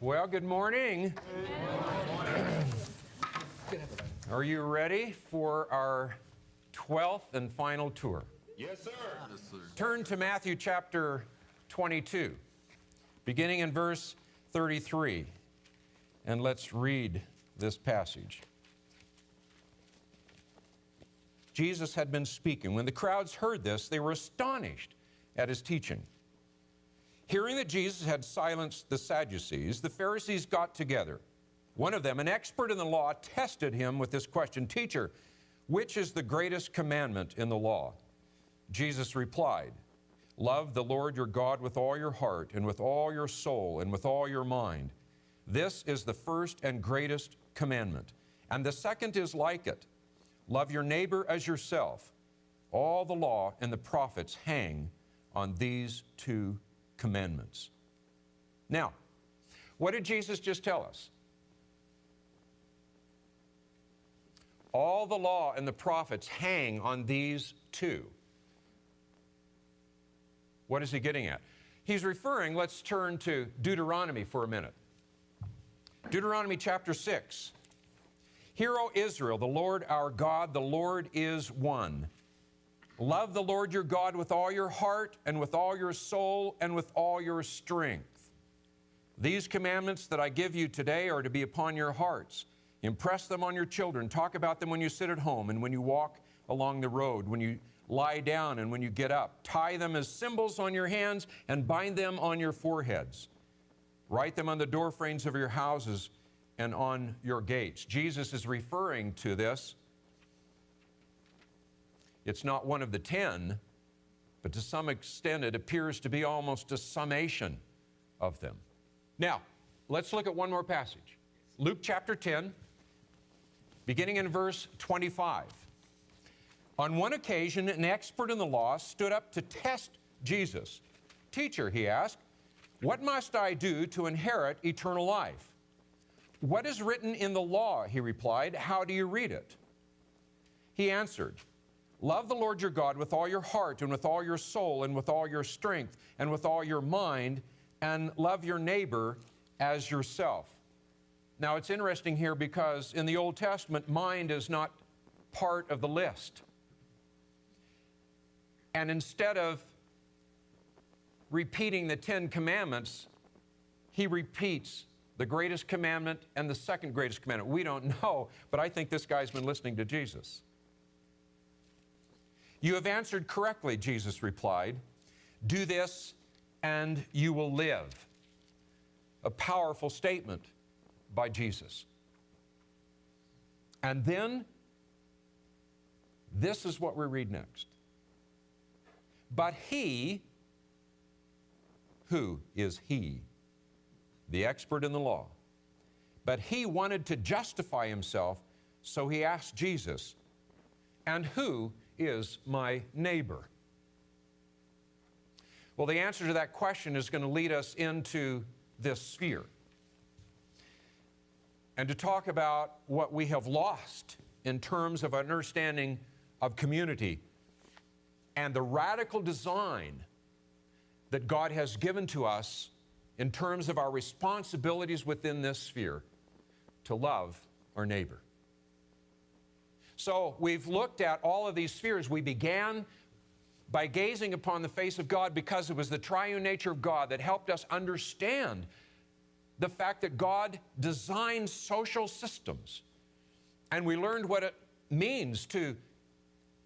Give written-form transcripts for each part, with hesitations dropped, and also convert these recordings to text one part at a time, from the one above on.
Well, good morning. Are you ready for our 12th and final tour? Yes, sir. Yes, sir. Turn to Matthew chapter 22, beginning in verse 33, and let's read this passage. Jesus had been speaking. When the crowds heard this, they were astonished at his teaching. Hearing that Jesus had silenced the Sadducees, the Pharisees got together. One of them, an expert in the law, tested him with this question, "Teacher, which is the greatest commandment in the law?" Jesus replied, "Love the Lord your God with all your heart and with all your soul and with all your mind. This is the first and greatest commandment. And the second is like it. Love your neighbor as yourself. All the law and the prophets hang on these two commandments." Now, what did Jesus just tell us? All the law and the prophets hang on these two. What is he getting at? He's referring, let's turn to Deuteronomy for a minute. Deuteronomy chapter 6. "Hear, O Israel, the Lord our God, the Lord is one. Love the Lord your God with all your heart and with all your soul and with all your strength. These commandments that I give you today are to be upon your hearts. Impress them on your children. Talk about them when you sit at home and when you walk along the road, when you lie down and when you get up. Tie them as symbols on your hands and bind them on your foreheads. Write them on the doorframes of your houses and on your gates." Jesus is referring to this. It's not one of the 10, but to some extent it appears to be almost a summation of them. Now, let's look at one more passage. Luke chapter 10, beginning in verse 25. On one occasion, an expert in the law stood up to test Jesus. "Teacher," he asked, "what must I do to inherit eternal life?" "What is written in the law?" he replied. "How do you read it?" He answered, "Love the Lord your God with all your heart and with all your soul and with all your strength and with all your mind, and love your neighbor as yourself." Now, it's interesting here because in the Old Testament, mind is not part of the list. And instead of repeating the 10 commandments, he repeats the greatest commandment and the second greatest commandment. We don't know, but I think this guy's been listening to Jesus. "You have answered correctly," Jesus replied. "Do this and you will live." A powerful statement by Jesus. And then, this is what we read next. "But he," who is he? The expert in the law. "But he wanted to justify himself, so he asked Jesus, 'And who is my neighbor?'" Well, the answer to that question is going to lead us into this sphere and to talk about what we have lost in terms of understanding of community and the radical design that God has given to us in terms of our responsibilities within this sphere to love our neighbor. So we've looked at all of these spheres. We began by gazing upon the face of God because it was the triune nature of God that helped us understand the fact that God designed social systems. And we learned what it means to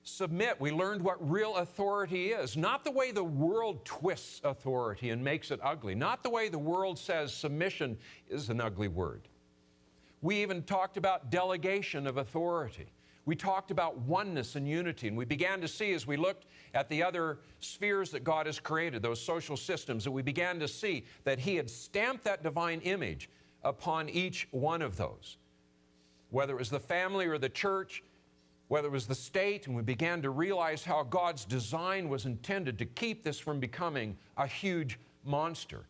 submit. We learned what real authority is. Not the way the world twists authority and makes it ugly. Not the way the world says submission is an ugly word. We even talked about delegation of authority. We talked about oneness and unity, and we began to see as we looked at the other spheres that God has created, those social systems, that we began to see that He had stamped that divine image upon each one of those. Whether it was the family or the church, whether it was the state, and we began to realize how God's design was intended to keep this from becoming a huge monster.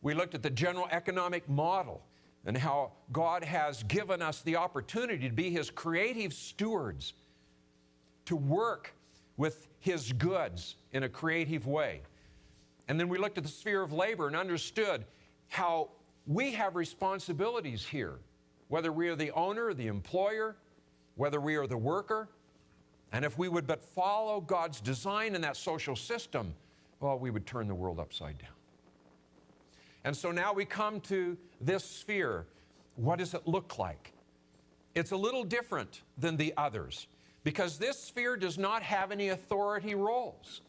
We looked at the general economic model and how God has given us the opportunity to be His creative stewards, to work with His goods in a creative way. And then we looked at the sphere of labor and understood how we have responsibilities here, whether we are the owner, the employer, whether we are the worker. And if we would but follow God's design in that social system, well, we would turn the world upside down. And so now we come to this sphere. What does it look like? It's a little different than the others because this sphere does not have any authority roles,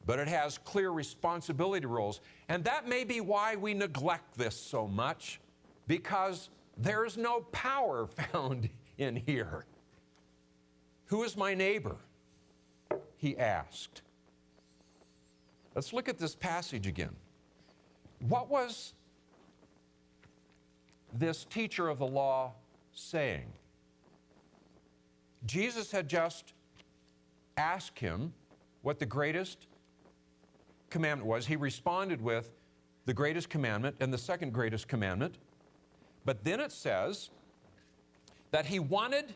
but it has clear responsibility roles. And that may be why we neglect this so much, because there's no power found in here. Who is my neighbor? He asked. Let's look at this passage again. What was this teacher of the law saying? Jesus had just asked him what the greatest commandment was. He responded with the greatest commandment and the second greatest commandment. But then it says that he wanted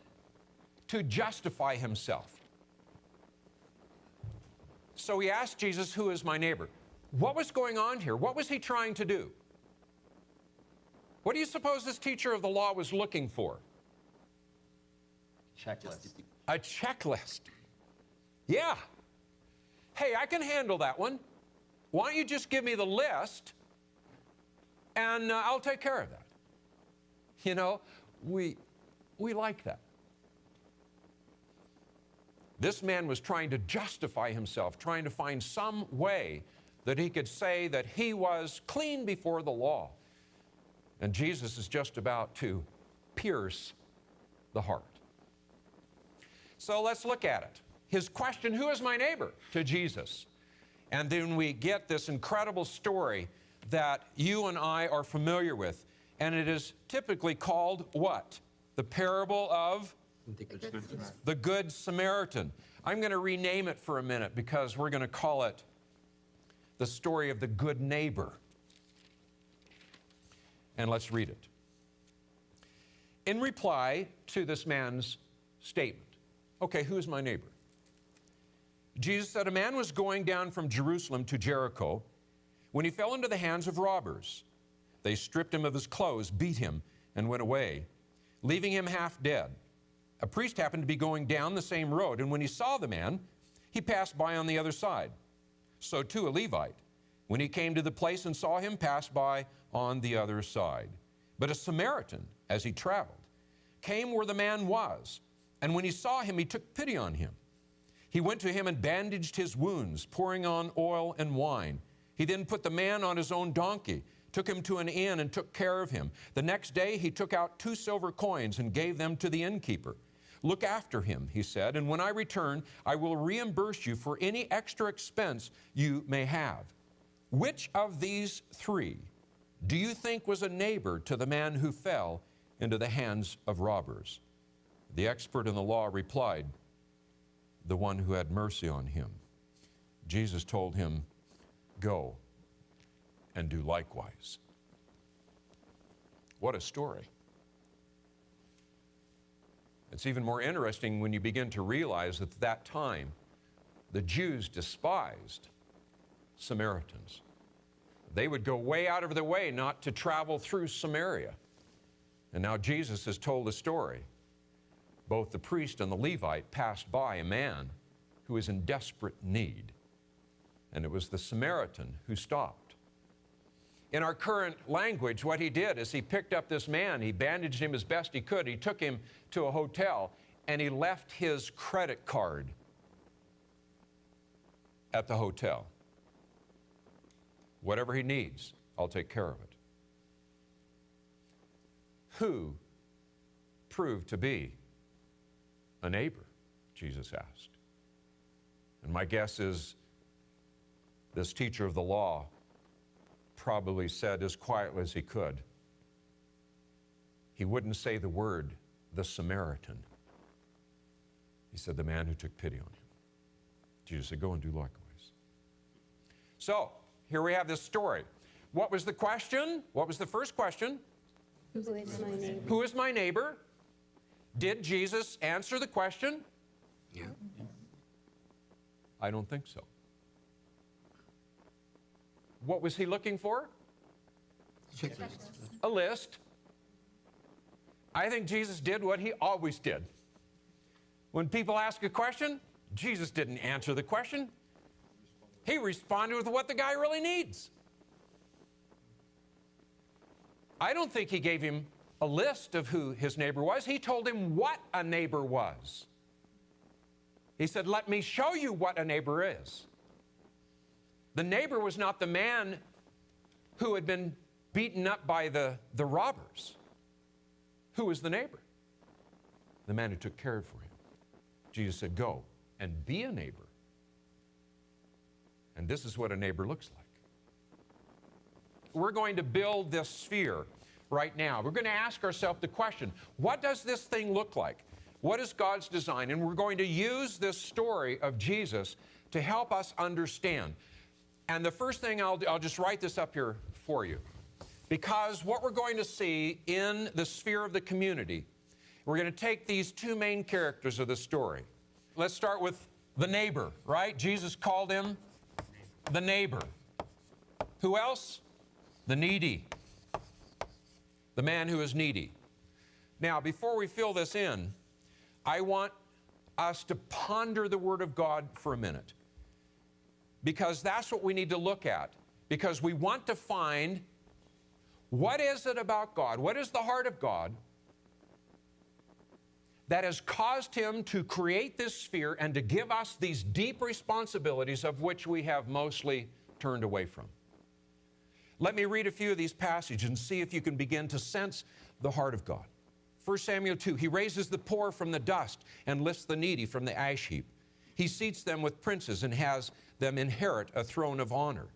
to justify himself. So he asked Jesus, who is my neighbor? What was going on here? What was he trying to do? What do you suppose this teacher of the law was looking for? Checklist. A checklist. Yeah. Hey, I can handle that one. Why don't you just give me the list and I'll take care of that. You know, we like that. This man was trying to justify himself, trying to find some way that he could say that he was clean before the law. And Jesus is just about to pierce the heart. So let's look at it. His question, who is my neighbor, to Jesus? And then we get this incredible story that you and I are familiar with. And it is typically called what? The parable of the Good Samaritan. I'm going to rename it for a minute because we're going to call it the story of the good neighbor. And let's read it. In reply to this man's statement, okay, who's my neighbor? Jesus said, a man was going down from Jerusalem to Jericho when he fell into the hands of robbers. They stripped him of his clothes, beat him, and went away, leaving him half dead. A priest happened to be going down the same road, and when he saw the man, he passed by on the other side. So too a Levite, when he came to the place and saw him, passed by on the other side. But a Samaritan, as he traveled, came where the man was, and when he saw him, he took pity on him. He went to him and bandaged his wounds, pouring on oil and wine. He then put the man on his own donkey, took him to an inn, and took care of him. The next day he took out 2 silver coins and gave them to the innkeeper. Look after him, he said, and when I return, I will reimburse you for any extra expense you may have. Which of these 3 do you think was a neighbor to the man who fell into the hands of robbers? The expert in the law replied, the one who had mercy on him. Jesus told him, go and do likewise. What a story. It's even more interesting when you begin to realize that at that time, the Jews despised Samaritans. They would go way out of their way not to travel through Samaria. And now Jesus has told a story. Both the priest and the Levite passed by a man who was in desperate need. And it was the Samaritan who stopped. In our current language, what he did is he picked up this man, he bandaged him as best he could, he took him to a hotel, and he left his credit card at the hotel. Whatever he needs, I'll take care of it. Who proved to be a neighbor? Jesus asked. And my guess is this teacher of the law probably said as quietly as he could, he wouldn't say the word, the Samaritan. He said, the man who took pity on him. Jesus said, go and do likewise. So, here we have this story. What was the question? What was the first question? Who is my neighbor? Who is my neighbor? Did Jesus answer the question? Yeah. I don't think so. What was he looking for? Checklist. a list. I think Jesus did what he always did. When people ask a question, Jesus didn't answer the question. He responded with what the guy really needs. I don't think he gave him a list of who his neighbor was. He told him what a neighbor was. He said, let me show you what a neighbor is. The neighbor was not the man who had been beaten up by the robbers. Who was the neighbor? The man who took care for him. Jesus said, go and be a neighbor. And this is what a neighbor looks like. We're going to build this sphere right now. We're going to ask ourselves the question, what does this thing look like? What is God's design? And we're going to use this story of Jesus to help us understand. And the first thing I'll just write this up here for you. Because what we're going to see in the sphere of the community, we're going to take these two main characters of the story. Let's start with the neighbor, right? Jesus called him the neighbor. Who else? The needy. The man who is needy. Now, before we fill this in, I want us to ponder the Word of God for a minute. Because that's what we need to look at. Because we want to find what is it about God, what is the heart of God that has caused Him to create this sphere and to give us these deep responsibilities of which we have mostly turned away from. Let me read a few of these passages and see if you can begin to sense the heart of God. 1 Samuel 2, He raises the poor from the dust and lifts the needy from the ash heap. He seats them with princes and has them inherit a throne of honor.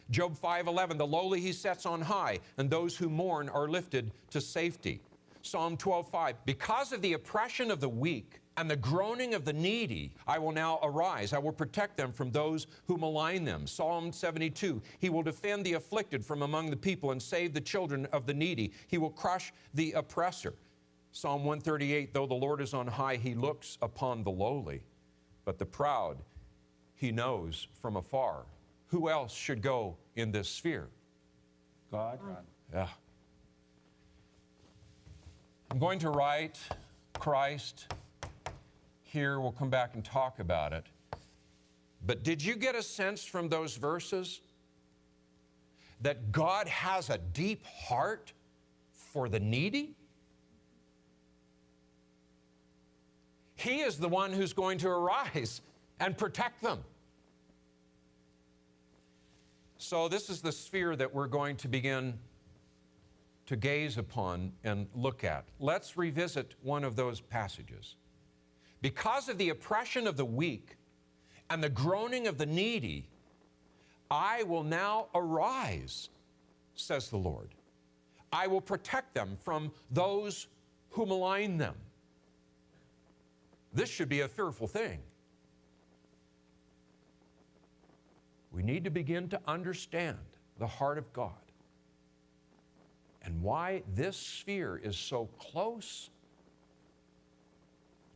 Job 5:11, the lowly He sets on high, and those who mourn are lifted to safety. Psalm 12:5, because of the oppression of the weak and the groaning of the needy, I will now arise. I will protect them from those who malign them. Psalm 72, He will defend the afflicted from among the people and save the children of the needy. He will crush the oppressor. Psalm 138, though the Lord is on high, He looks upon the lowly, but the proud He knows from afar. Who else should go in this sphere? God. Yeah. I'm going to write Christ here. We'll come back and talk about it. But did you get a sense from those verses that God has a deep heart for the needy? He is the one who's going to arise and protect them. So this is the sphere that we're going to begin to gaze upon and look at. Let's revisit one of those passages. Because of the oppression of the weak and the groaning of the needy, I will now arise, says the Lord. I will protect them from those who malign them. This should be a fearful thing. We need to begin to understand the heart of God and why this sphere is so close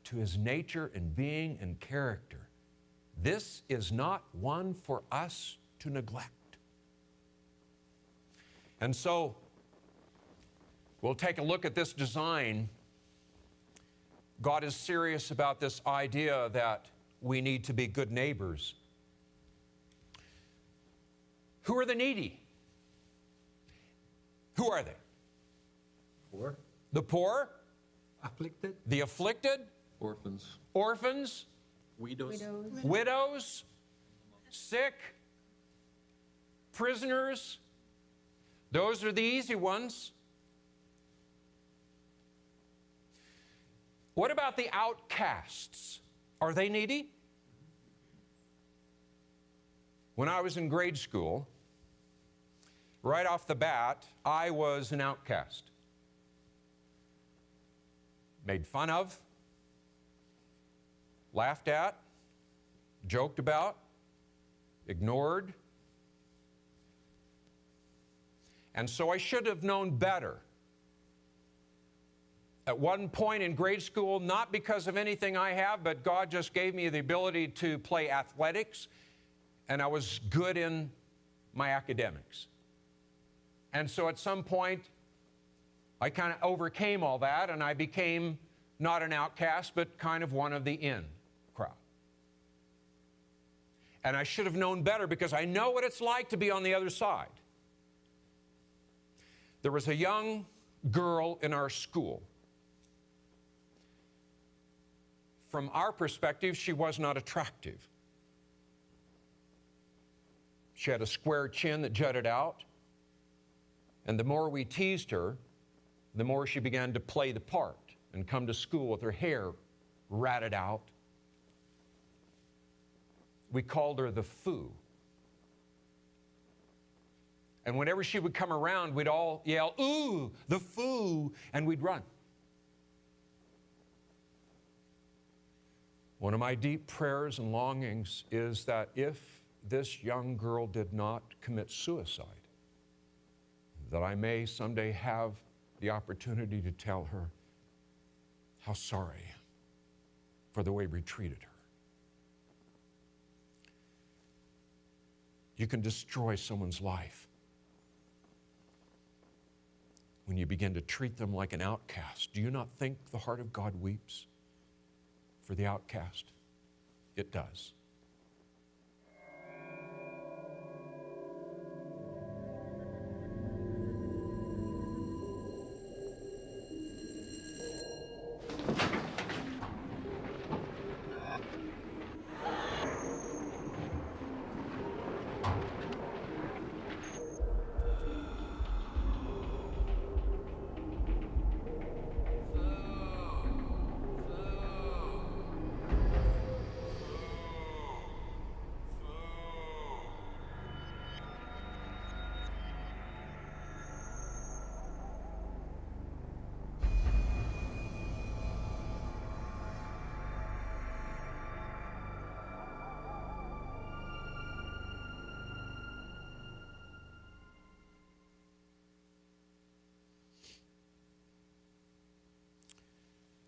to His nature and being and character. This is not one for us to neglect. And so, we'll take a look at this design. God is serious about this idea that we need to be good neighbors. Who are the needy? Who are they? Poor. The poor, Afflicted. the afflicted, Orphans, orphans, widows, widows, sick, prisoners. Those are the easy ones. What about the outcasts? Are they needy? When I was in grade school, right off the bat, I was an outcast. Made fun of, laughed at, joked about, ignored. And so I should have known better. At one point in grade school, not because of anything I have, but God just gave me the ability to play athletics, and I was good in my academics. And so at some point, I kind of overcame all that, and I became not an outcast, but kind of one of the in crowd. And I should have known better because I know what it's like to be on the other side. There was a young girl in our school. From our perspective, she was not attractive. She had a square chin that jutted out. And the more we teased her, the more she began to play the part and come to school with her hair ratted out. We called her the Foo. And whenever she would come around, we'd all yell, "Ooh, the Foo," and we'd run. One of my deep prayers and longings is that if this young girl did not commit suicide, that I may someday have the opportunity to tell her how sorry I am for the way we treated her. You can destroy someone's life when you begin to treat them like an outcast. Do you not think the heart of God weeps for the outcast? It does.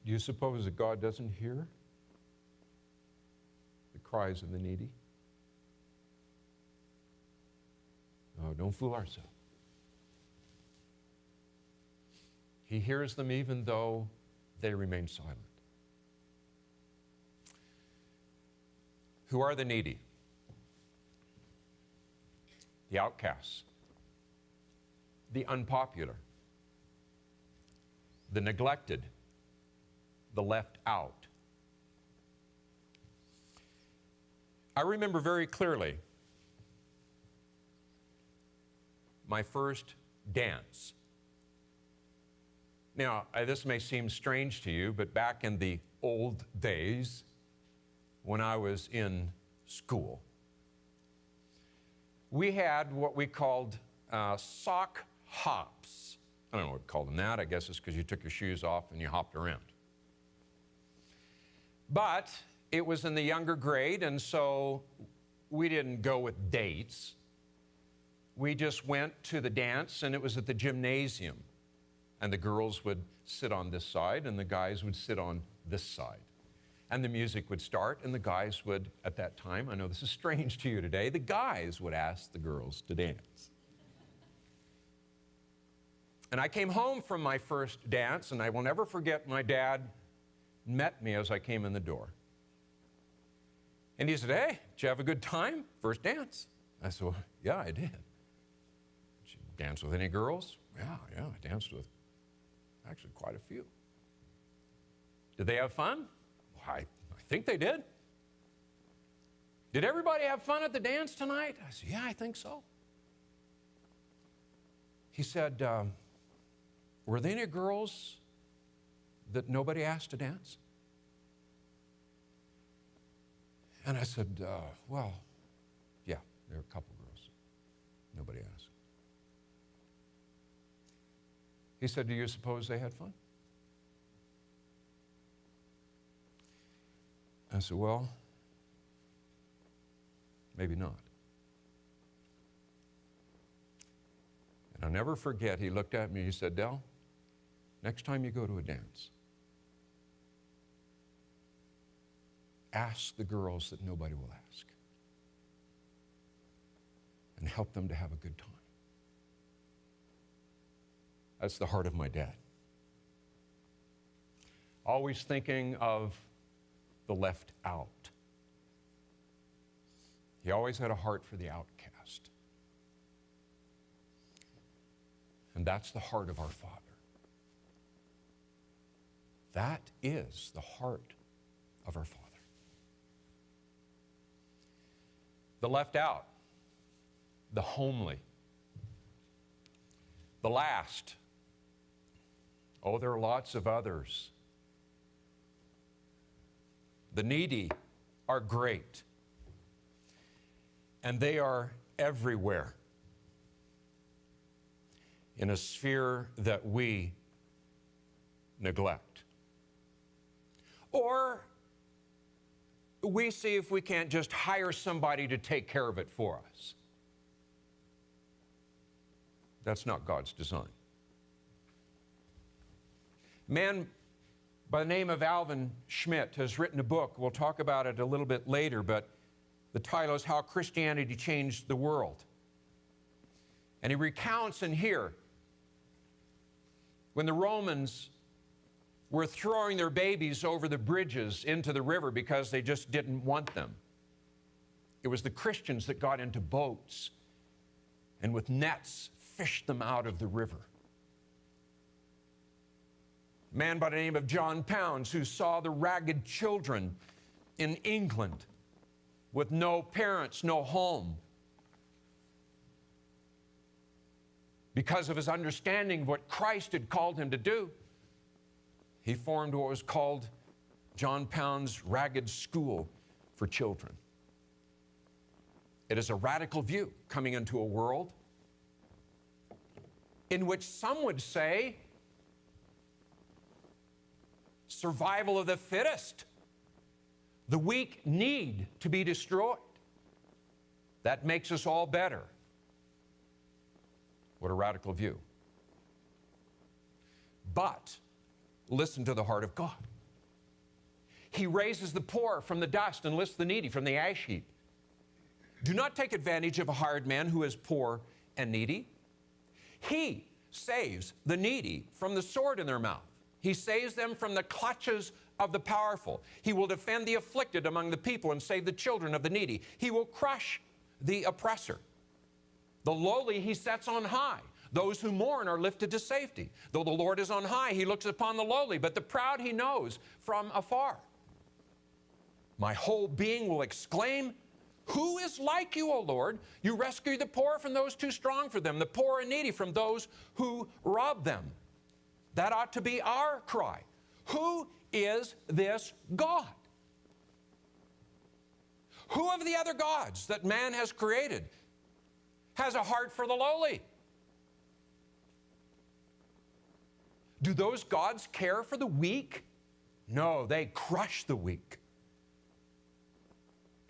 Do you suppose that God doesn't hear the cries of the needy? No, don't fool ourselves. He hears them even though they remain silent. Who are the needy? The outcasts, the unpopular, the neglected, the left out. I remember very clearly my first dance. Now, this may seem strange to you, but back in the old days when I was in school, we had what we called sock hops. I don't know what we called them that. I guess it's because you took your shoes off and you hopped around. But it was in the younger grade, and so we didn't go with dates. We just went to the dance, and it was at the gymnasium. And the girls would sit on this side, and the guys would sit on this side. And the music would start, and the guys would, at that time, I know this is strange to you today, the guys would ask the girls to dance. And I came home from my first dance, and I will never forget my dad met me as I came in the door. And he said, "Hey, did you have a good time? First dance." I said, "Well, yeah, I did." "Did you dance with any girls?" Yeah, I danced with actually quite a few. "Did they have fun?" "Well, I think they did." "Did everybody have fun at the dance tonight?" I said, "Yeah, I think so." He said, "Were there any girls that nobody asked to dance?" And I said, "Well, yeah, there were a couple girls nobody asked." He said, "Do you suppose they had fun?" I said, "Well, maybe not." And I'll never forget, he looked at me, he said, "Del, next time you go to a dance, ask the girls that nobody will ask and help them to have a good time." That's the heart of my dad. Always thinking of the left out. He always had a heart for the outcast. And that's the heart of our Father. That is the heart of our Father. The left out, the homely, the last. Oh, there are lots of others. The needy are great, and they are everywhere in a sphere that we neglect. Or we see if we can't just hire somebody to take care of it for us. That's not God's design. A man by the name of Alvin Schmidt has written a book. We'll talk about it a little bit later, but the title is How Christianity Changed the World. And he recounts in here when the Romans were throwing their babies over the bridges into the river because they just didn't want them. It was the Christians that got into boats and with nets fished them out of the river. A man by the name of John Pounds who saw the ragged children in England with no parents, no home. Because of his understanding of what Christ had called him to do, he formed what was called John Pounds' Ragged School for Children. It is a radical view coming into a world in which some would say survival of the fittest. The weak need to be destroyed. That makes us all better. What a radical view. But listen to the heart of God. He raises the poor from the dust and lifts the needy from the ash heap. Do not take advantage of a hired man who is poor and needy. He saves the needy from the sword in their mouth. He saves them from the clutches of the powerful. He will defend the afflicted among the people and save the children of the needy. He will crush the oppressor. The lowly he sets on high. Those who mourn are lifted to safety. Though the Lord is on high, he looks upon the lowly, but the proud he knows from afar. My whole being will exclaim, who is like you, O Lord? You rescue the poor from those too strong for them, the poor and needy from those who rob them. That ought to be our cry. Who is this God? Who of the other gods that man has created has a heart for the lowly? Do those gods care for the weak? No, they crush the weak.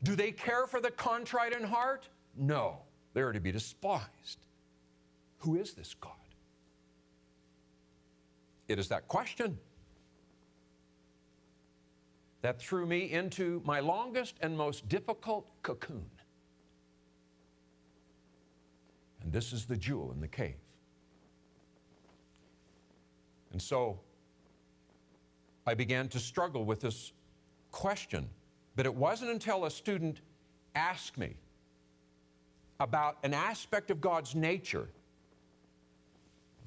Do they care for the contrite in heart? No, they are to be despised. Who is this God? It is that question that threw me into my longest and most difficult cocoon. And this is the jewel in the cave. And so I began to struggle with this question. But it wasn't until a student asked me about an aspect of God's nature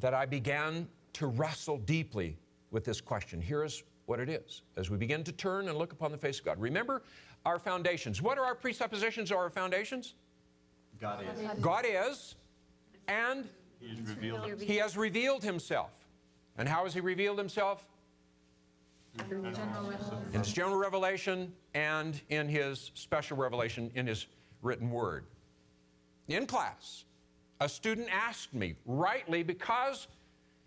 that I began to wrestle deeply with this question. Here's what it is. As we begin to turn and look upon the face of God, remember our foundations. What are our presuppositions or our foundations? God is. God is, and He has revealed Himself. And how has He revealed Himself? In His general revelation and in His special revelation in His written word. In class, a student asked me, rightly, because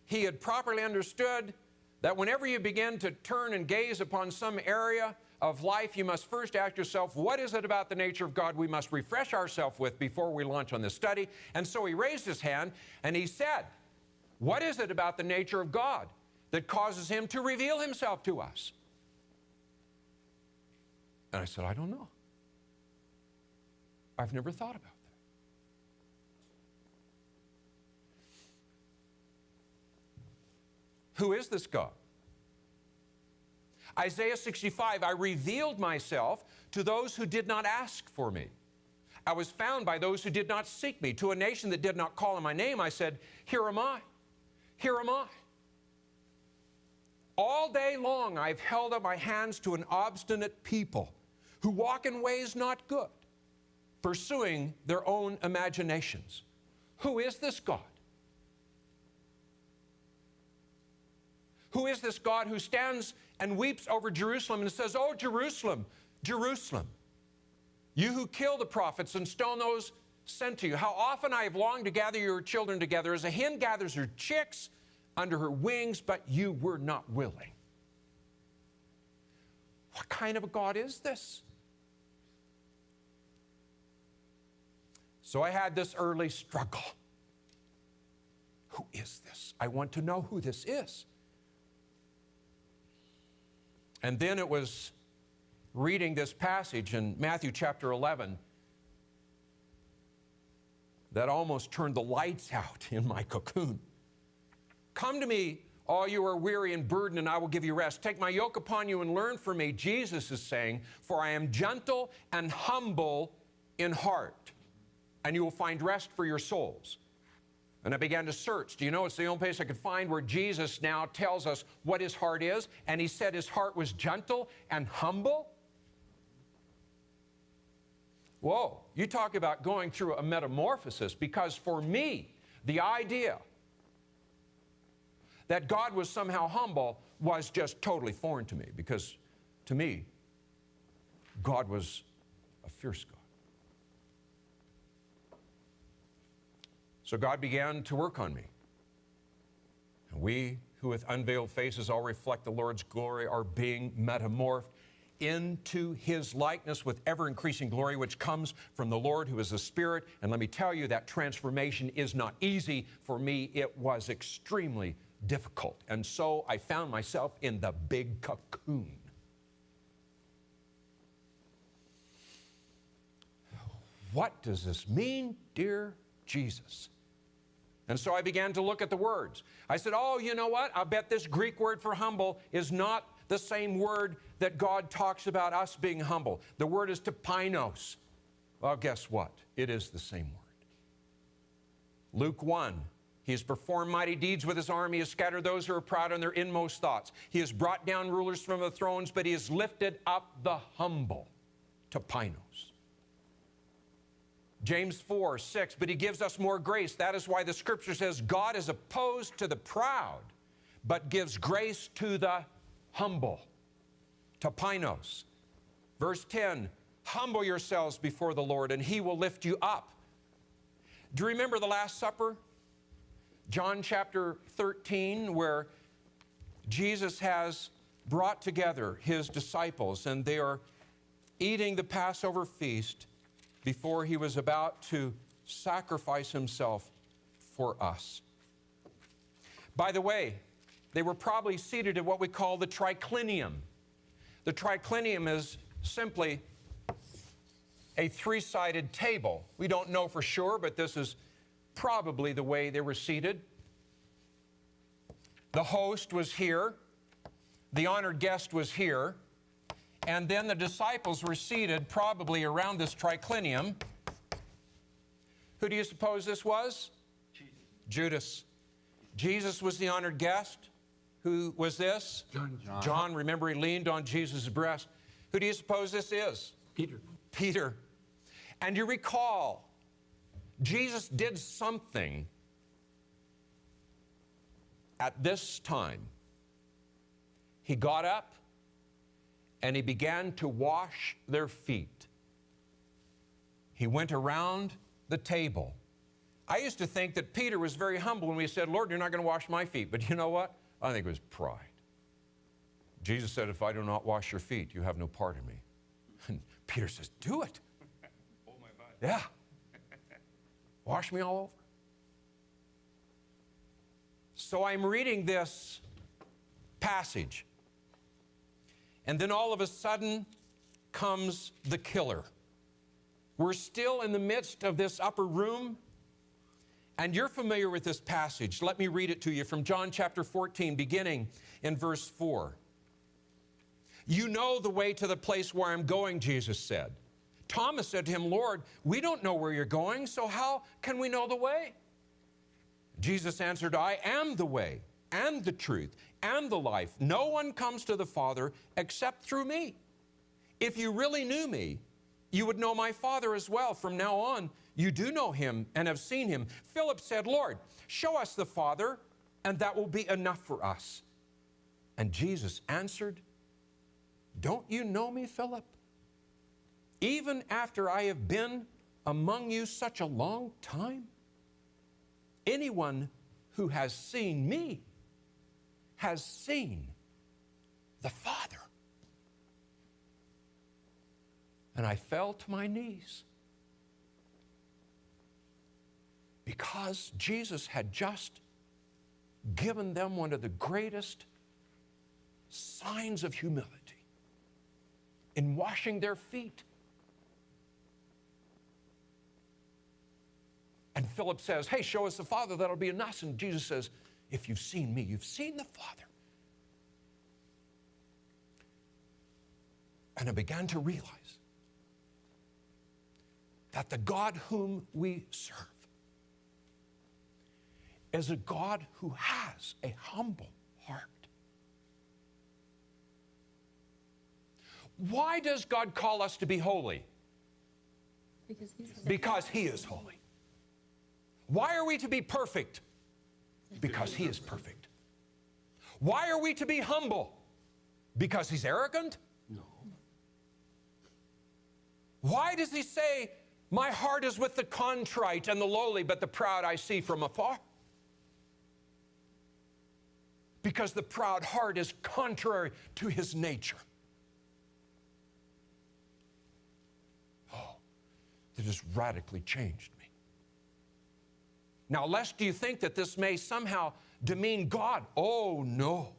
he had properly understood that whenever you begin to turn and gaze upon some area of life, you must first ask yourself, what is it about the nature of God we must refresh ourselves with before we launch on this study? And so he raised his hand and he said, what is it about the nature of God that causes Him to reveal Himself to us? And I said, I don't know. I've never thought about that. Who is this God? Isaiah 65, I revealed myself to those who did not ask for me. I was found by those who did not seek me. To a nation that did not call on my name, I said, here am I. Here am I. All day long I've held up my hands to an obstinate people who walk in ways not good, pursuing their own imaginations. Who is this God? Who is this God who stands and weeps over Jerusalem and says, oh, Jerusalem, Jerusalem, you who kill the prophets and stone those sent to you. How often I have longed to gather your children together as a hen gathers her chicks under her wings, but you were not willing. What kind of a God is this? So I had this early struggle. Who is this? I want to know who this is. And then it was reading this passage in Matthew chapter 11 that almost turned the lights out in my cocoon. Come to me, all you are weary and burdened, and I will give you rest. Take my yoke upon you and learn from me, Jesus is saying, for I am gentle and humble in heart, and you will find rest for your souls. And I began to search. Do you know it's the only place I could find where Jesus now tells us what his heart is? And he said his heart was gentle and humble. Whoa, you talk about going through a metamorphosis, because for me, the idea that God was somehow humble was just totally foreign to me, because to me, God was a fierce God. So God began to work on me. And we who with unveiled faces all reflect the Lord's glory are being metamorphed into his likeness with ever-increasing glory, which comes from the Lord who is the Spirit. And let me tell you, that transformation is not easy. For me, it was extremely difficult. And so I found myself in the big cocoon. What does this mean, dear Jesus? And so I began to look at the words. I said, oh, you know what? I bet this Greek word for humble is not the same word that God talks about us being humble. The word is tapainos. Well, guess what? It is the same word. Luke 1, he has performed mighty deeds with his arm. He has scattered those who are proud in their inmost thoughts. He has brought down rulers from the thrones, but he has lifted up the humble. Tapainos. James 4, 6, but he gives us more grace. That is why the scripture says, God is opposed to the proud, but gives grace to the humble. Tapainos. Verse 10, humble yourselves before the Lord, and he will lift you up. Do you remember the Last Supper? John chapter 13, where Jesus has brought together his disciples, and they are eating the Passover feast before he was about to sacrifice himself for us. By the way, they were probably seated at what we call the triclinium. The triclinium is simply a three-sided table. We don't know for sure, but this is probably the way they were seated. The host was here. The honored guest was here. And then the disciples were seated probably around this triclinium. Who do you suppose this was? Judas. Jesus was the honored guest. Who was this? John. Remember, he leaned on Jesus' breast. Who do you suppose this is? Peter. And you recall, Jesus did something at this time. He got up and he began to wash their feet. He went around the table. I used to think that Peter was very humble when we said, Lord, you're not going to wash my feet. But you know what? I think it was pride. Jesus said, if I do not wash your feet, you have no part in me. And Peter says, do it. Oh, my body. Yeah. Wash me all over. So I'm reading this passage. And then all of a sudden comes the killer. We're still in the midst of this upper room, And you're familiar with this passage. Let me read it to you from John chapter 14, beginning in verse 4. You know the way to the place where I'm going, Jesus said. Thomas said to him, Lord, we don't know where you're going, so how can we know the way? Jesus answered, I am the way and the truth and the life. No one comes to the Father except through me. If you really knew me, you would know my Father as well. From now on, you do know him and have seen him. Philip said, Lord, show us the Father, and that will be enough for us. And Jesus answered, don't you know me, Philip? Even after I have been among you such a long time? Anyone who has seen me has seen the Father. And I fell to my knees because Jesus had just given them one of the greatest signs of humility in washing their feet. And Philip says, hey, show us the Father, that'll be enough. And Jesus says, if you've seen me, you've seen the Father. And I began to realize that the God whom we serve is a God who has a humble heart. Why does God call us to be holy? Because He is holy. Why are we to be perfect? Because He is perfect. Why are we to be humble? Because He's arrogant? No. Why does He say, my heart is with the contrite and the lowly, but the proud I see from afar? Because the proud heart is contrary to His nature. Oh, that has radically changed me. Now, lest you think that this may somehow demean God. Oh, no.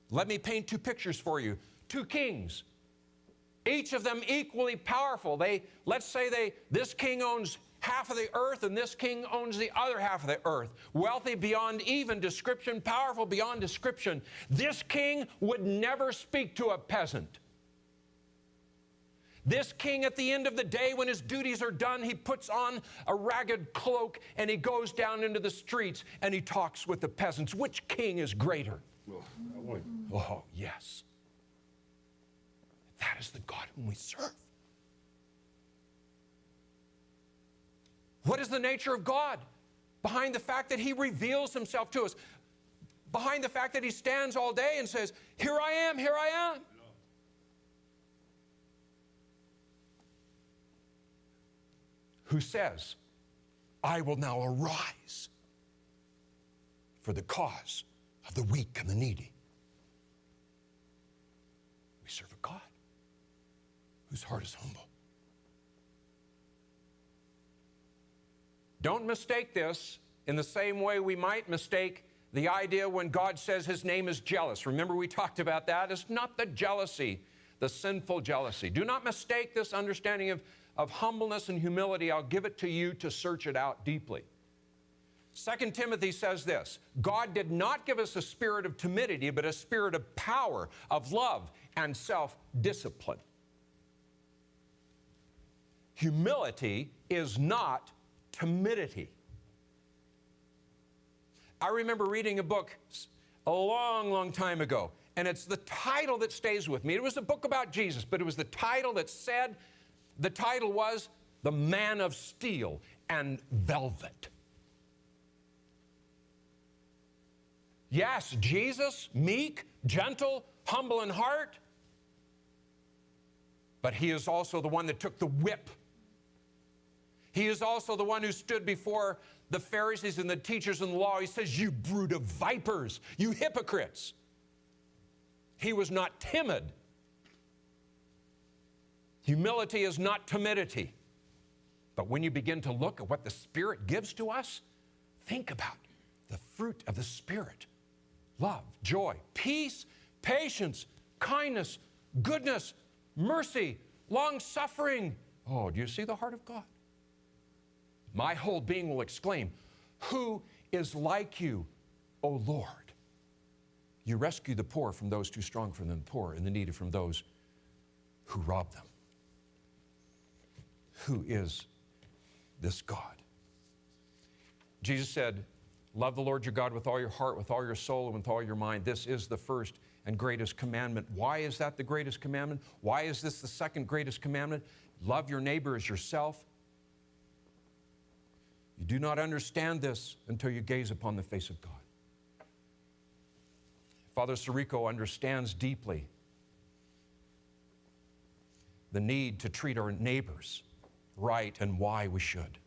Let me paint two pictures for you. Two kings, each of them equally powerful. Let's say this king owns half of the earth and this king owns the other half of the earth. Wealthy beyond even description, powerful beyond description. This king would never speak to a peasant. This king, at the end of the day, when his duties are done, he puts on a ragged cloak and he goes down into the streets and he talks with the peasants. Which king is greater? Oh, that one. Oh, yes. That is the God whom we serve. What is the nature of God? Behind the fact that He reveals Himself to us, behind the fact that He stands all day and says, here I am, here I am. Who says, I will now arise for the cause of the weak and the needy. We serve a God whose heart is humble. Don't mistake this in the same way we might mistake the idea when God says His name is jealous. Remember we talked about that? It's not the jealousy, the sinful jealousy. Do not mistake this understanding of humbleness and humility. I'll give it to you to search it out deeply. 2 Timothy says this, God did not give us a spirit of timidity, but a spirit of power, of love, and self-discipline. Humility is not timidity. I remember reading a book a long, long time ago, and it's the title that stays with me. It was a book about Jesus, but it was the title that said, the title was The Man of Steel and Velvet. Yes, Jesus, meek, gentle, humble in heart, but He is also the one that took the whip. He is also the one who stood before the Pharisees and the teachers in the law. He says, you brood of vipers, you hypocrites. He was not timid. Humility is not timidity. But when you begin to look at what the Spirit gives to us, think about the fruit of the Spirit. Love, joy, peace, patience, kindness, goodness, mercy, long-suffering. Oh, do you see the heart of God? My whole being will exclaim, who is like you, O Lord? You rescue the poor from those too strong for them, the poor and the needy from those who rob them. Who is this God? Jesus said, love the Lord your God with all your heart, with all your soul, and with all your mind. This is the first and greatest commandment. Why is that the greatest commandment? Why is this the second greatest commandment? Love your neighbor as yourself. You do not understand this until you gaze upon the face of God. Father Sirico understands deeply the need to treat our neighbors right and why we should.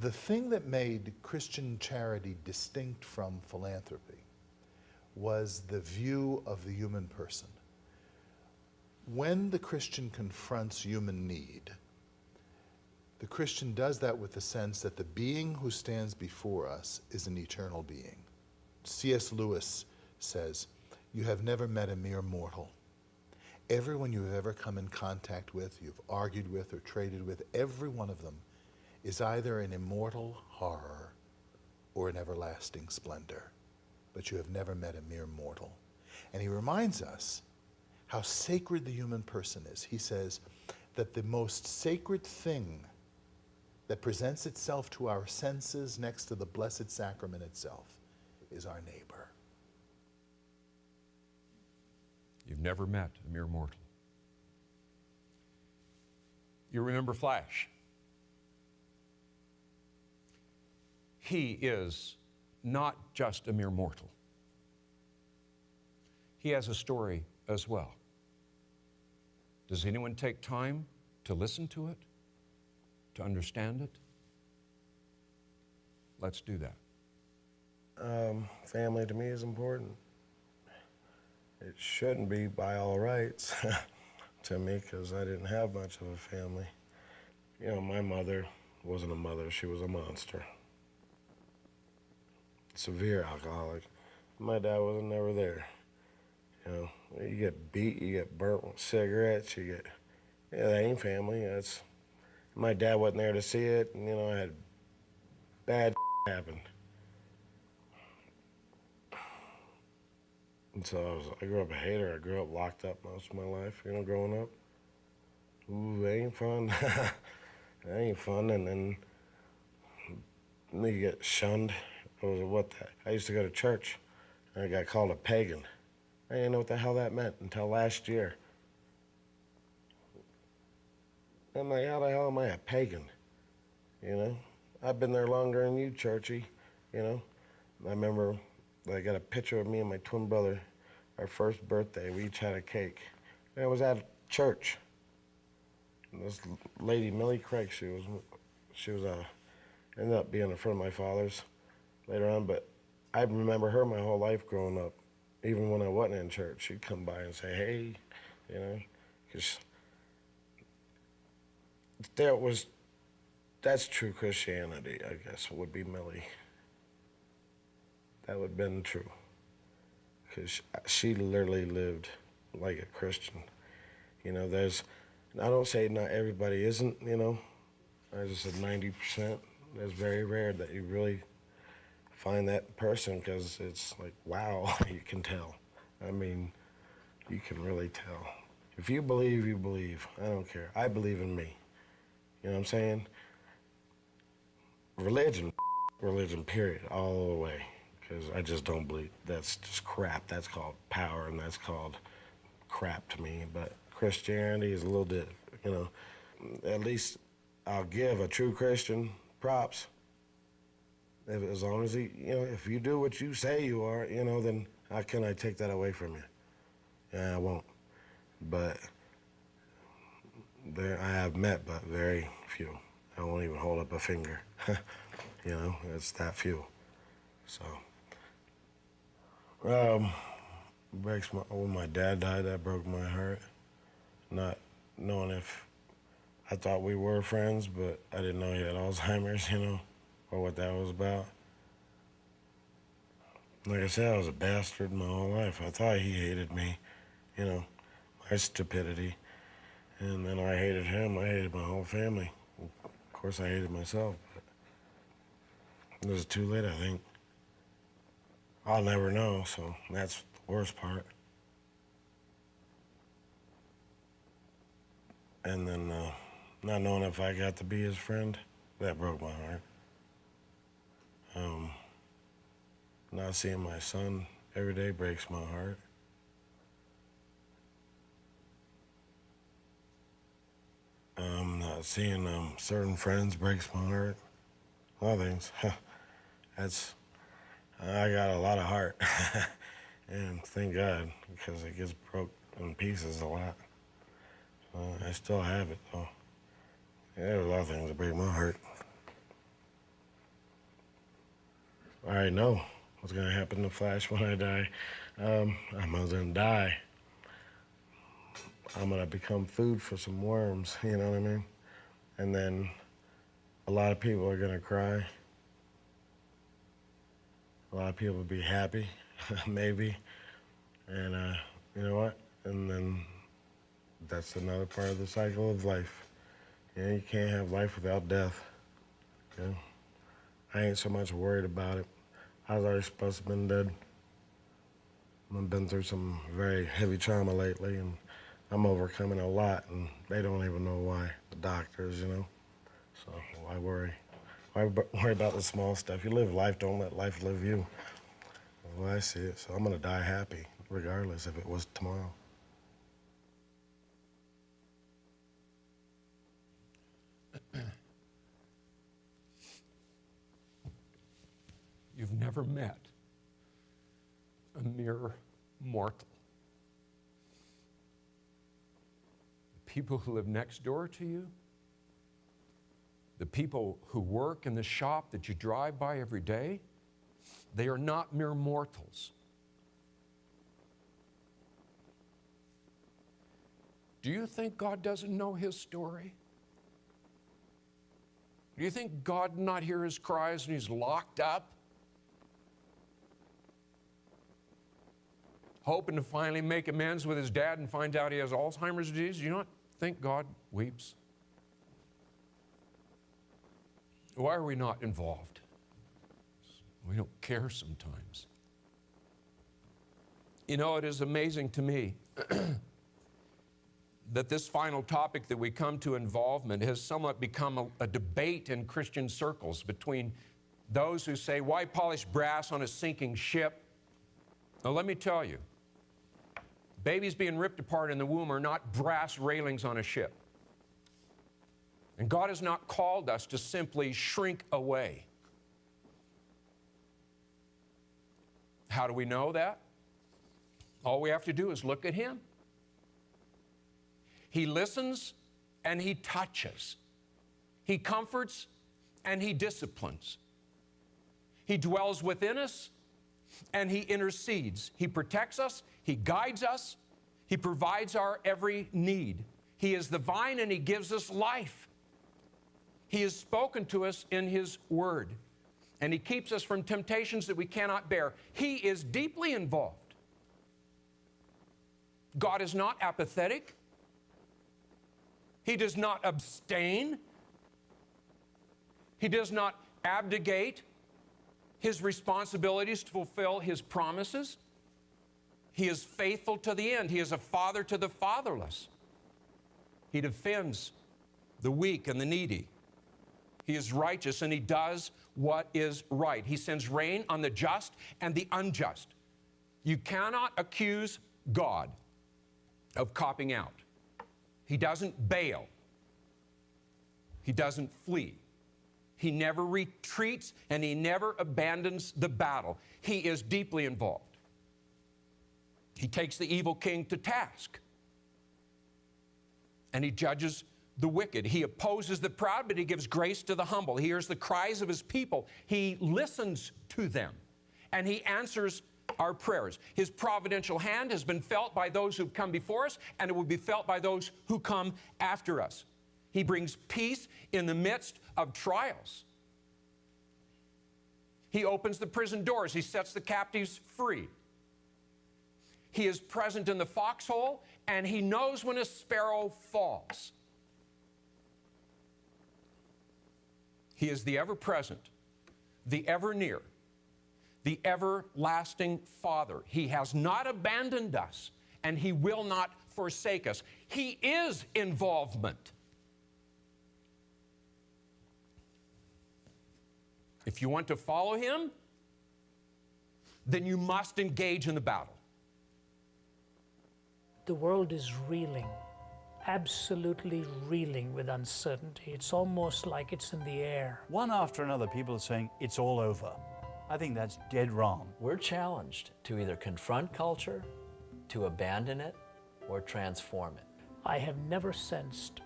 The thing that made Christian charity distinct from philanthropy was the view of the human person. When the Christian confronts human need, the Christian does that with the sense that the being who stands before us is an eternal being. C.S. Lewis says, you have never met a mere mortal. Everyone you have ever come in contact with, you've argued with or traded with, every one of them is either an immortal horror or an everlasting splendor. But you have never met a mere mortal. And he reminds us how sacred the human person is. He says that the most sacred thing that presents itself to our senses next to the Blessed Sacrament itself is our neighbor. You've never met a mere mortal. You remember Flash. He is not just a mere mortal. He has a story as well. Does anyone take time to listen to it, to understand it? Let's do that. Family to me is important. It shouldn't be by all rights to me because I didn't have much of a family. You know, my mother wasn't a mother, she was a monster. Severe alcoholic. My dad wasn't never there. You know, you get beat, you get burnt with cigarettes, you get, yeah, that ain't family. That's, my dad wasn't there to see it, and you know, I had bad happen. And so I grew up a hater. I grew up locked up most of my life, you know, growing up. Ooh, that ain't fun. That ain't fun. And then you get shunned. I used to go to church, and I got called a pagan. I didn't know what the hell that meant until last year. I'm like, how the hell am I a pagan? You know? I've been there longer than you, churchy, you know? I remember I got a picture of me and my twin brother, our first birthday. We each had a cake. And I was at church. And this lady, Millie Craig, she was ended up being a friend of my father's later on, but I remember her my whole life growing up. Even when I wasn't in church, she'd come by and say, hey, you know, because that's true Christianity, I guess, would be Millie. That would have been true. Because she literally lived like a Christian. You know, I don't say not everybody isn't, you know. I just said 90%. It's very rare that you really find that person because it's like, wow, you can tell. I mean, you can really tell. If you believe, you believe. I don't care. I believe in me. You know what I'm saying? Religion, period, all the way. Because I just don't believe. That's just crap. That's called power, and that's called crap to me. But Christianity is a little bit, you know, at least I'll give a true Christian props. As long as he, you know, if you do what you say you are, you know, then how can I take that away from you? Yeah, I won't. But I have met but very few. I won't even hold up a finger. You know, it's that few. So, when my dad died, that broke my heart. Not knowing if I thought we were friends, but I didn't know he had Alzheimer's, you know, or what that was about. Like I said, I was a bastard my whole life. I thought he hated me, you know, my stupidity. And then I hated him. I hated my whole family. Of course, I hated myself. But it was too late, I think. I'll never know, so that's the worst part. And then not knowing if I got to be his friend, that broke my heart. Not seeing my son every day breaks my heart. Not seeing certain friends breaks my heart. A lot of things. I got a lot of heart. And thank God, because it gets broke in pieces a lot. I still have it, though. Yeah, there's a lot of things that break my heart. I already know what's going to happen in the flash when I die. I'm going to die. I'm going to become food for some worms, you know what I mean? And then a lot of people are going to cry. A lot of people will be happy, maybe. And you know what? And then that's another part of the cycle of life. You know, you can't have life without death. You know? I ain't so much worried about it. I was already supposed to have been dead. I've been through some very heavy trauma lately, and I'm overcoming a lot, and they don't even know why, the doctors, you know? So why worry? Why worry about the small stuff? You live life, don't let life live you. That's the way I see it. So I'm gonna die happy, regardless if it was tomorrow. You've never met a mere mortal. The people who live next door to you, the people who work in the shop that you drive by every day, they are not mere mortals. Do you think God doesn't know his story? Do you think God did not hear his cries and he's locked up? Hoping to finally make amends with his dad and find out he has Alzheimer's disease? Do you not think God weeps? Why are we not involved? We don't care sometimes. You know, it is amazing to me that this final topic that we come to, involvement, has somewhat become a debate in Christian circles between those who say, why polish brass on a sinking ship? Now, let me tell you, babies being ripped apart in the womb are not brass railings on a ship. And God has not called us to simply shrink away. How do we know that? All we have to do is look at him. He listens and he touches. He comforts and he disciplines. He dwells within us and he intercedes. He protects us, he guides us, he provides our every need. He is the vine and he gives us life. He has spoken to us in his word, and he keeps us from temptations that we cannot bear. He is deeply involved. God is not apathetic. He does not abstain. He does not abdicate his responsibilities to fulfill his promises. He is faithful to the end. He is a father to the fatherless. He defends the weak and the needy. He is righteous and he does what is right. He sends rain on the just and the unjust. You cannot accuse God of copping out. He doesn't bail. He doesn't flee. He never retreats and he never abandons the battle. He is deeply involved. He takes the evil king to task and he judges the wicked. He opposes the proud, but he gives grace to the humble. He hears the cries of his people. He listens to them, and he answers our prayers. His providential hand has been felt by those who've come before us, and it will be felt by those who come after us. He brings peace in the midst of trials. He opens the prison doors. He sets the captives free. He is present in the foxhole, and he knows when a sparrow falls. He is the ever-present, the ever-near, the everlasting Father. He has not abandoned us, and He will not forsake us. He is involvement. If you want to follow Him, then you must engage in the battle. The world is reeling, absolutely reeling with uncertainty. It's almost like it's in the air. One after another, people are saying it's all over. I think that's dead wrong. We're challenged to either confront culture, to abandon it, or transform it. I have never sensed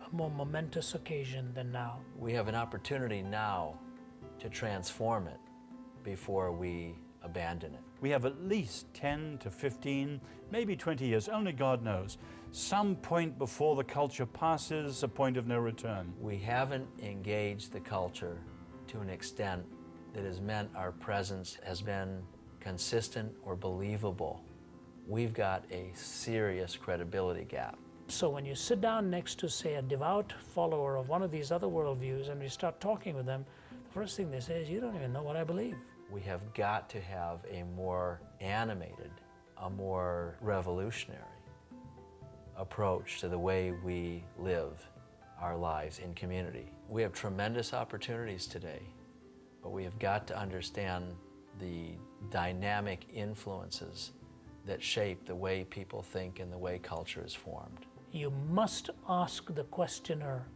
a more momentous occasion than now. We have an opportunity now to transform it before we abandon it. We have at least 10 to 15, maybe 20 years, only God knows, some point before the culture passes a point of no return. We haven't engaged the culture to an extent that has meant our presence has been consistent or believable. We've got a serious credibility gap. So when you sit down next to, say, a devout follower of one of these other worldviews and we start talking with them, the first thing they say is, you don't even know what I believe. We have got to have a more animated, a more revolutionary approach to the way we live our lives in community. We have tremendous opportunities today, but we have got to understand the dynamic influences that shape the way people think and the way culture is formed. You must ask the questioner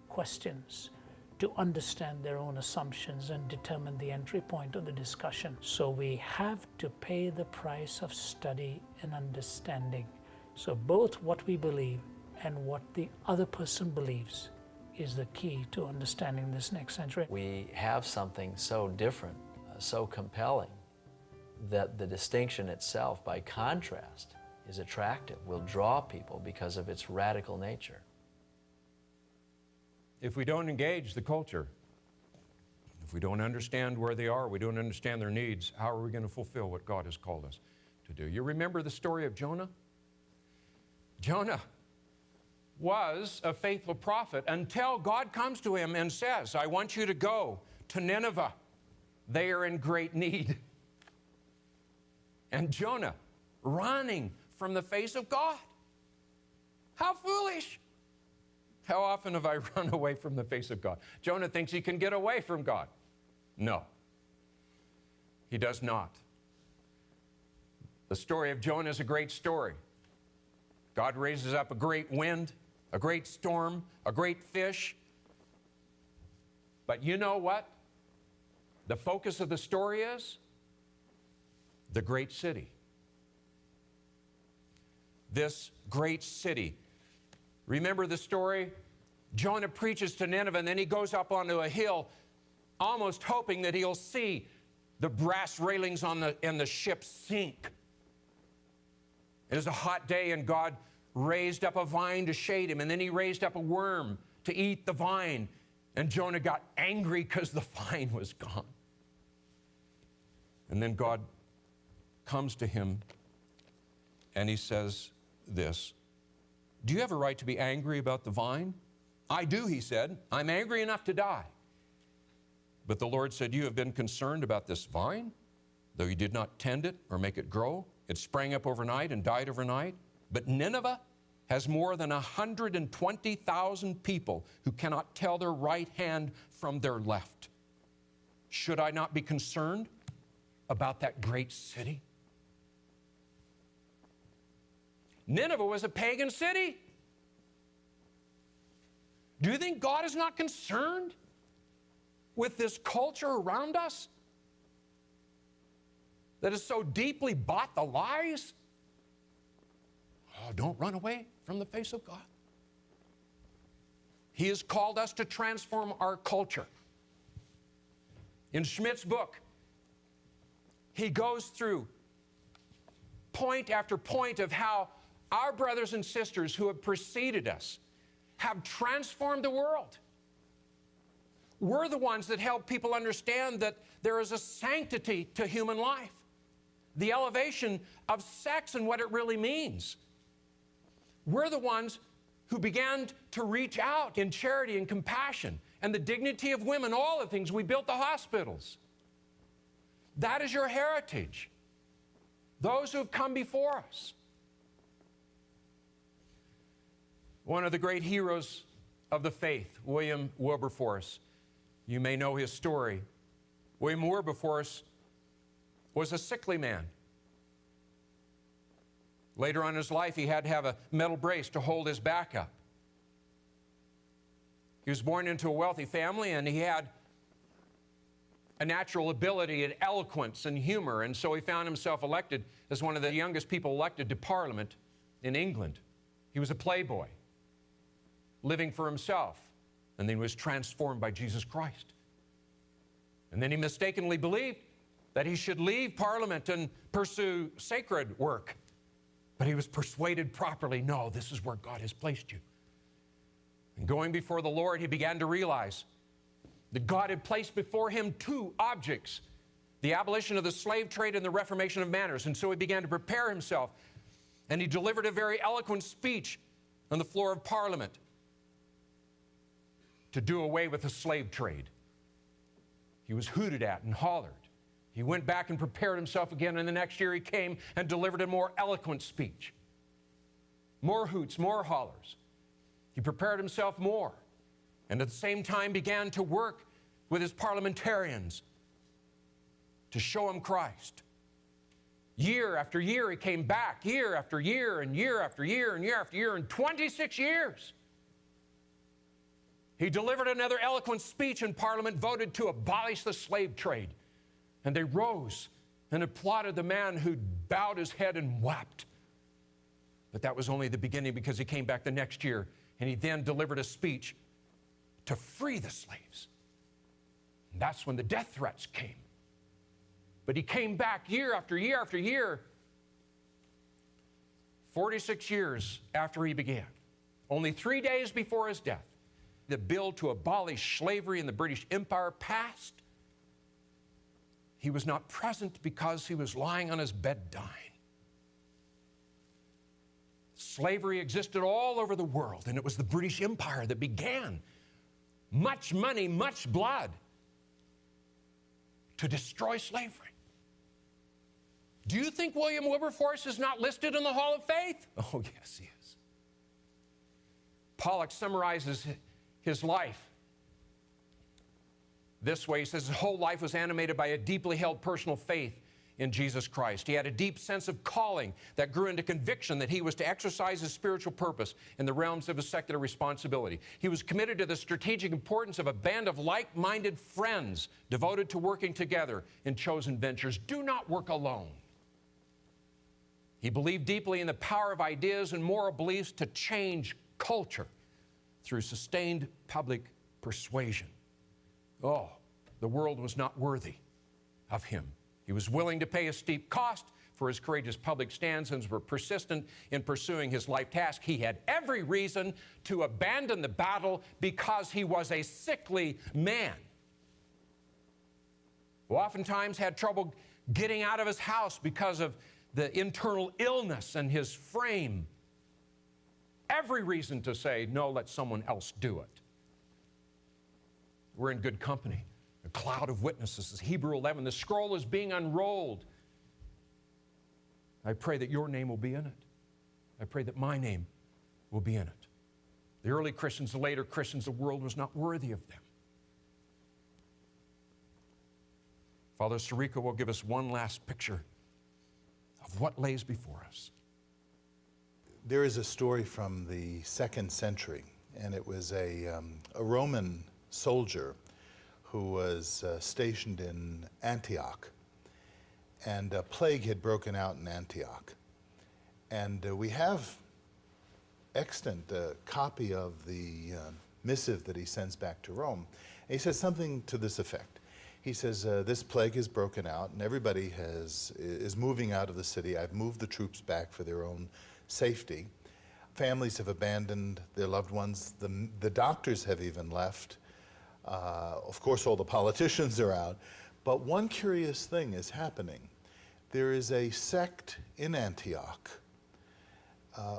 questions to understand their own assumptions and determine the entry point of the discussion. So we have to pay the price of study and understanding. So both what we believe and what the other person believes is the key to understanding this next century. We have something so different, so compelling, that the distinction itself, by contrast, is attractive, will draw people because of its radical nature. If we don't engage the culture, if we don't understand where they are, we don't understand their needs, how are we going to fulfill what God has called us to do? You remember the story of Jonah? Jonah was a faithful prophet until God comes to him and says, I want you to go to Nineveh. They are in great need. And Jonah running from the face of God. How foolish. How often have I run away from the face of God? Jonah thinks he can get away from God. No, he does not. The story of Jonah is a great story. God raises up a great wind, a great storm, a great fish. But you know what? The focus of the story is the great city. This great city. Remember the story? Jonah preaches to Nineveh, and then he goes up onto a hill, almost hoping that he'll see the brass railings on the ship sink. It was a hot day, and God raised up a vine to shade him, and then he raised up a worm to eat the vine. And Jonah got angry because the vine was gone. And then God comes to him, and he says this, do you have a right to be angry about the vine? I do, he said. I'm angry enough to die. But the Lord said, you have been concerned about this vine, though you did not tend it or make it grow. It sprang up overnight and died overnight. But Nineveh has more than 120,000 people who cannot tell their right hand from their left. Should I not be concerned about that great city? Nineveh was a pagan city. Do you think God is not concerned with this culture around us that has so deeply bought the lies? Oh, don't run away from the face of God. He has called us to transform our culture. In Schmidt's book, he goes through point after point of how our brothers and sisters who have preceded us have transformed the world. We're the ones that help people understand that there is a sanctity to human life, the elevation of sex and what it really means. We're the ones who began to reach out in charity and compassion and the dignity of women, all the things. We built the hospitals. That is your heritage. Those who have come before us. One of the great heroes of the faith, William Wilberforce. You may know his story. William Wilberforce was a sickly man. Later on in his life, he had to have a metal brace to hold his back up. He was born into a wealthy family, and he had a natural ability at eloquence and humor, and so he found himself elected as one of the youngest people elected to Parliament in England. He was a playboy, living for himself, and then was transformed by Jesus Christ. And then he mistakenly believed that he should leave Parliament and pursue sacred work. But he was persuaded properly, no, this is where God has placed you. And going before the Lord, he began to realize that God had placed before him two objects, the abolition of the slave trade and the reformation of manners. And so he began to prepare himself, and he delivered a very eloquent speech on the floor of Parliament to do away with the slave trade. He was hooted at and hollered. He went back and prepared himself again, and the next year he came and delivered a more eloquent speech. More hoots, more hollers. He prepared himself more, and at the same time began to work with his parliamentarians to show him Christ. Year after year he came back, year after year and year after year and year after year, and 26 years. He delivered another eloquent speech, and Parliament voted to abolish the slave trade. And they rose and applauded the man who bowed his head and wept. But that was only the beginning, because he came back the next year, and he then delivered a speech to free the slaves. And that's when the death threats came. But he came back year after year after year, 46 years after he began. Only 3 days before his death, the bill to abolish slavery in the British Empire passed. He was not present because he was lying on his bed dying. Slavery existed all over the world, and it was the British Empire that began. Much money, much blood to destroy slavery. Do you think William Wilberforce is not listed in the Hall of Faith? Oh, yes, he is. Pollock summarizes his life this way. He says his whole life was animated by a deeply held personal faith in Jesus Christ. He had a deep sense of calling that grew into conviction that he was to exercise his spiritual purpose in the realms of his secular responsibility. He was committed to the strategic importance of a band of like-minded friends devoted to working together in chosen ventures. Do not work alone. He believed deeply in the power of ideas and moral beliefs to change culture through sustained public persuasion. Oh, the world was not worthy of him. He was willing to pay a steep cost for his courageous public stands and was persistent in pursuing his life task. He had every reason to abandon the battle because he was a sickly man, who oftentimes had trouble getting out of his house because of the internal illness in his frame. Every reason to say, no, let someone else do it. We're in good company. A cloud of witnesses. This is Hebrews 11. The scroll is being unrolled. I pray that your name will be in it. I pray that my name will be in it. The early Christians, the later Christians, the world was not worthy of them. Father Sirica will give us one last picture of what lays before us. There is a story from the 2nd century, and it was a Roman soldier who was stationed in Antioch, and a plague had broken out in Antioch. And we have extant a copy of the missive that he sends back to Rome. And he says something to this effect. He says, this plague has broken out, and everybody is moving out of the city. I've moved the troops back for their own safety. Families have abandoned their loved ones. The doctors have even left. Of course, all the politicians are out. But one curious thing is happening. There is a sect in Antioch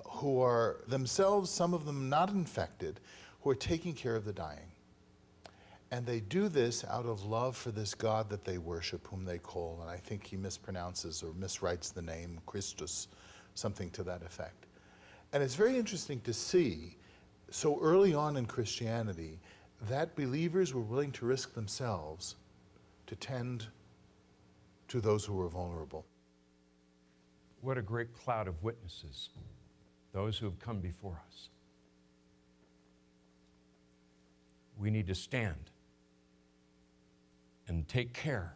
who are themselves, some of them not infected, who are taking care of the dying. And they do this out of love for this God that they worship, whom they call, and I think he mispronounces or miswrites the name, Christus, something to that effect. And it's very interesting to see, so early on in Christianity, that believers were willing to risk themselves to tend to those who were vulnerable. What a great cloud of witnesses, those who have come before us. We need to stand and take care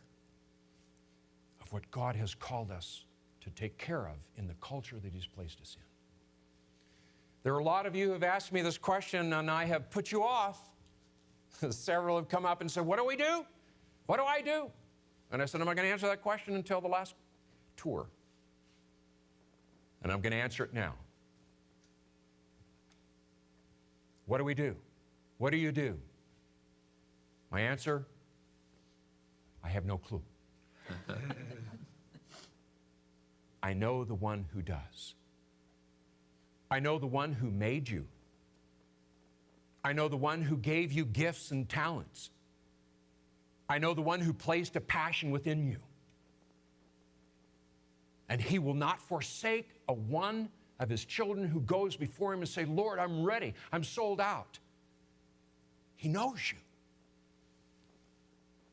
of what God has called us to take care of in the culture that He's placed us in. There are a lot of you who have asked me this question, and I have put you off. Several have come up and said, what do we do? What do I do? And I said, I'm not going to answer that question until the last tour. And I'm going to answer it now. What do we do? What do you do? My answer, I have no clue. I know the one who does. I know the one who made you. I know the one who gave you gifts and talents. I know the one who placed a passion within you. And He will not forsake a one of His children who goes before Him and say, Lord, I'm ready. I'm sold out. He knows you.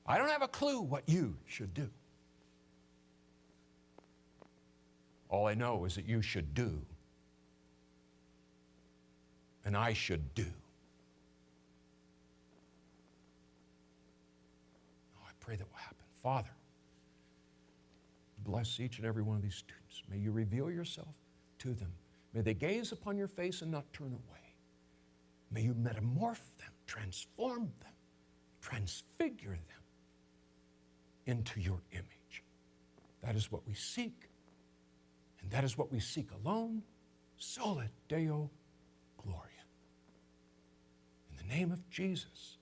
I don't have a clue what you should do. All I know is that you should do, and I should do. Oh, I pray that will happen. Father, bless each and every one of these students. May you reveal yourself to them. May they gaze upon your face and not turn away. May you metamorph them, transform them, transfigure them into your image. That is what we seek, and that is what we seek alone. Soli Deo Gloria. In the name of Jesus,